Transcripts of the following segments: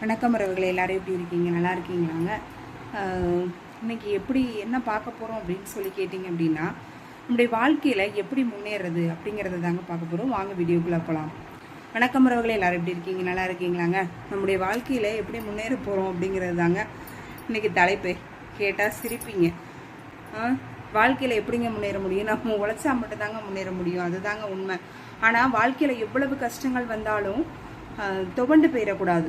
வணக்கம் உறவுகளை, எல்லாரும் எப்படி இருக்கீங்க? நல்லா இருக்கீங்களாங்க? இன்னைக்கு எப்படி என்ன பார்க்க போகிறோம் அப்படின்னு சொல்லி கேட்டிங்க அப்படின்னா, நம்முடைய வாழ்க்கையில் எப்படி முன்னேறது அப்படிங்கிறத தாங்க பார்க்க போகிறோம். வாங்க வீடியோக்குள்ளே போகலாம். வணக்கம் உறவுகளை, எல்லாரும் எப்படி இருக்கீங்க? நல்லா இருக்கீங்களாங்க? நம்முடைய வாழ்க்கையில் எப்படி முன்னேற போகிறோம் அப்படிங்கிறது தாங்க இன்றைக்கி தலைப்பு. கேட்டால் சிரிப்பீங்க. வாழ்க்கையில் எப்படிங்க முன்னேற முடியும்? நம்ம உழைச்சா மட்டும்தாங்க முன்னேற முடியும், அதுதாங்க உண்மை. ஆனால் வாழ்க்கையில் எவ்வளவு கஷ்டங்கள் வந்தாலும் துவண்டு போயிடக்கூடாது.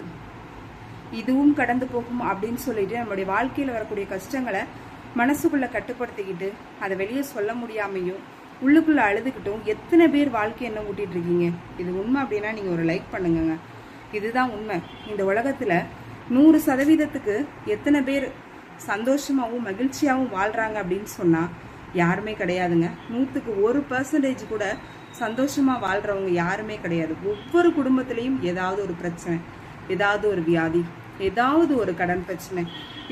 இதுவும் கடந்து போகும் அப்படின்னு சொல்லிட்டு நம்மளுடைய வாழ்க்கையில் வரக்கூடிய கஷ்டங்களை மனசுக்குள்ளே கட்டுப்படுத்திக்கிட்டு அதை வெளியே சொல்ல முடியாமையும் உள்ளுக்குள்ளே அழுதுகிட்டும் எத்தனை பேர் வாழ்க்கை என்ன ஊட்டிகிட்டு இருக்கீங்க? இது உண்மை அப்படின்னா நீங்கள் ஒரு லைக் பண்ணுங்க. இதுதான் உண்மை. இந்த உலகத்தில் 100% எத்தனை பேர் சந்தோஷமாகவும் மகிழ்ச்சியாகவும் வாழ்கிறாங்க அப்படின்னு சொன்னால் யாருமே கிடையாதுங்க. 100% கூட சந்தோஷமாக வாழ்கிறவங்க யாருமே கிடையாது. ஒவ்வொரு குடும்பத்திலையும் ஏதாவது ஒரு பிரச்சனை, ஏதாவது ஒரு வியாதி, ஏதாவது ஒரு கடன் பிரச்சனை,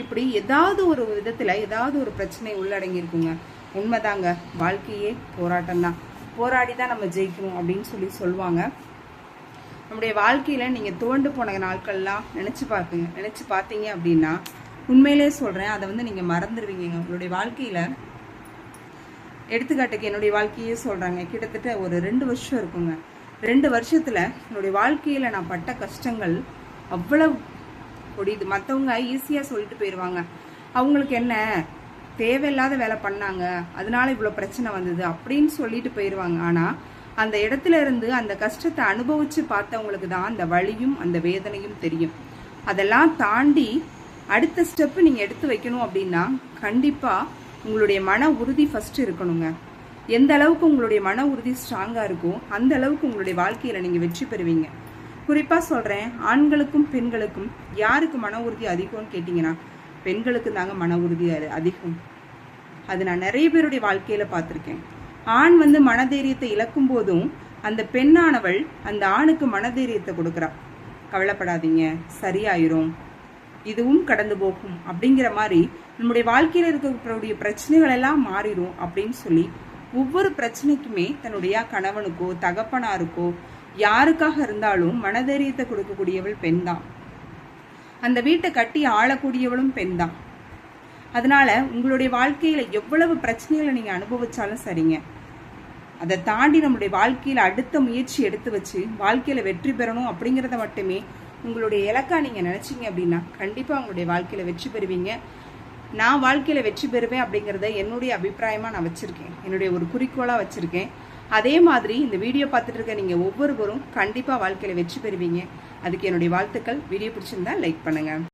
இப்படி ஏதாவது ஒரு விதத்தில் ஏதாவது ஒரு பிரச்சனை உள்ளடங்கி இருக்குங்க. உண்மைதாங்க. வாழ்க்கையே போராட்டம் தான். போராடி தான் நம்ம ஜெயிக்கணும் அப்படின்னு சொல்லுவாங்க. நம்முடைய வாழ்க்கையில் நீங்கள் துவண்டு போன நாட்கள்லாம் நினச்சி பார்த்தீங்க அப்படின்னா உண்மையிலே சொல்கிறேன், அதை நீங்கள் மறந்துடுவீங்க. உங்களுடைய வாழ்க்கையில் எடுத்துக்காட்டுக்கு என்னுடைய வாழ்க்கையே சொல்கிறாங்க. கிட்டத்தட்ட ஒரு 2 வருஷம் இருக்குங்க. 2 வருஷத்தில் என்னுடைய வாழ்க்கையில் நான் பட்ட கஷ்டங்கள் அவ்வளவு கொடிது. மற்றவங்க ஈஸியாக சொல்லிட்டு போயிடுவாங்க, அவங்களுக்கு என்ன தேவையில்லாத வேலை பண்ணாங்க, அதனால இவ்வளோ பிரச்சனை வந்தது அப்படின்னு சொல்லிட்டு போயிடுவாங்க. ஆனால் அந்த இடத்துல இருந்து அந்த கஷ்டத்தை அனுபவித்து பார்த்தவங்களுக்கு தான் அந்த வலியும் அந்த வேதனையும் தெரியும். அதெல்லாம் தாண்டி அடுத்த ஸ்டெப்பு நீங்கள் எடுத்து வைக்கணும் அப்படின்னா கண்டிப்பாக உங்களுடைய மன உறுதி ஃபஸ்ட்டு இருக்கணுங்க. எந்த அளவுக்கு உங்களுடைய மன உறுதி ஸ்ட்ராங்காக இருக்கோ அந்த அளவுக்கு உங்களுடைய வாழ்க்கையில் நீங்கள் வெற்றி பெறுவீங்க. குறிப்பாக சொல்கிறேன், ஆண்களுக்கும் பெண்களுக்கும் யாருக்கு மன உறுதி அதிகம்னு கேட்டிங்கன்னா பெண்களுக்கு தாங்க மன உறுதி அதிகம். அது நான் நிறைய பேருடைய வாழ்க்கையில் பார்த்துருக்கேன். ஆண் மனதைரியத்தை இழக்கும் போதும் அந்த பெண்ணானவள் அந்த ஆணுக்கு மனதைரியத்தை கொடுக்குறா. கவலைப்படாதீங்க, சரியாயிரும், இதுவும் கடந்து போகும் அப்படிங்கிற மாதிரி நம்முடைய வாழ்க்கையில் இருக்கக்கூடிய பிரச்சனைகள் எல்லாம் மாறிடும் அப்படின்னு சொல்லி ஒவ்வொரு பிரச்சனைக்குமே தன்னுடைய கணவனுக்கோ தகப்பனாருக்கோ யாருக்காக இருந்தாலும் மனதைரியத்தை கொடுக்கக்கூடியவள் பெண் தான். அந்த வீட்டை கட்டி ஆளக்கூடியவளும் பெண் தான். அதனால உங்களுடைய வாழ்க்கையில எவ்வளவு பிரச்சனைகளை நீங்க அனுபவிச்சாலும் சரிங்க, அதை தாண்டி நம்முடைய வாழ்க்கையில அடுத்த முயற்சி எடுத்து வச்சு வாழ்க்கையில வெற்றி பெறணும் அப்படிங்கிறத மட்டுமே உங்களுடைய இலக்கா நீங்க நினைச்சீங்க அப்படின்னா கண்டிப்பா உங்களுடைய வாழ்க்கையில வெற்றி பெறுவீங்க. நான் வாழ்க்கையில வெற்றி பெறுவேன் அப்படிங்கிறத என்னுடைய அபிப்பிராயமா நான் வச்சிருக்கேன், என்னுடைய ஒரு குறிக்கோளா வச்சிருக்கேன். அதே மாதிரி இந்த வீடியோ பார்த்துட்டு இருக்க நீங்க ஒவ்வொருவரும் கண்டிப்பா வாழ்க்கையில வெற்றி பெறுவீங்க. அதுக்கு என்னுடைய வாழ்த்துக்கள். வீடியோ பிடிச்சிருந்தா லைக் பண்ணுங்க.